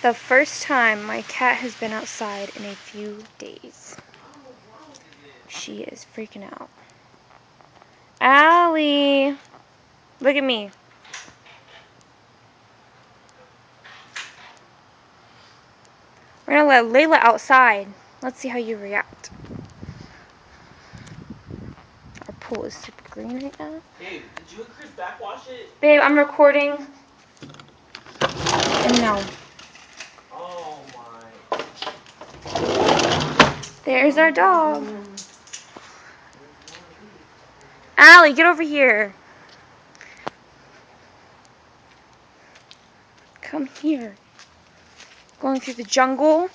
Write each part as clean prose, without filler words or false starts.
The first time my cat has been outside in a few days. She is freaking out. Allie, look at me. We're gonna let Layla outside. Let's see how you react. Our pool is super green right now. Babe, did you and Chris backwash it? Babe, I'm recording. And no. Oh my. There's our dog. Allie, get over here. Come here. Going through the jungle.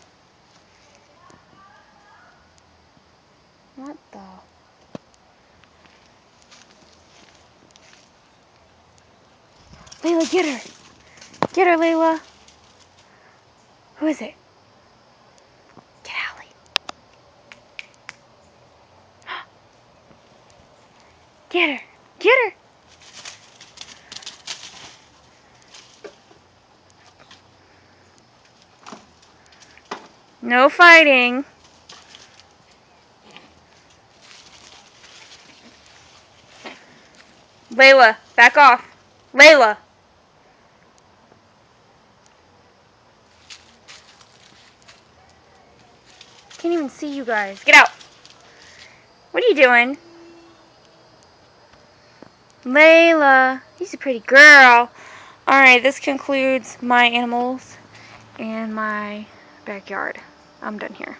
What the? Layla, get her. Get her, Layla. Who is it? Get Allie. Get her. Get her. No fighting. Layla, back off. Layla. Can't even see you guys. Get out. What are you doing? Layla. He's a pretty girl. Alright, this concludes my animals and my backyard. I'm done here.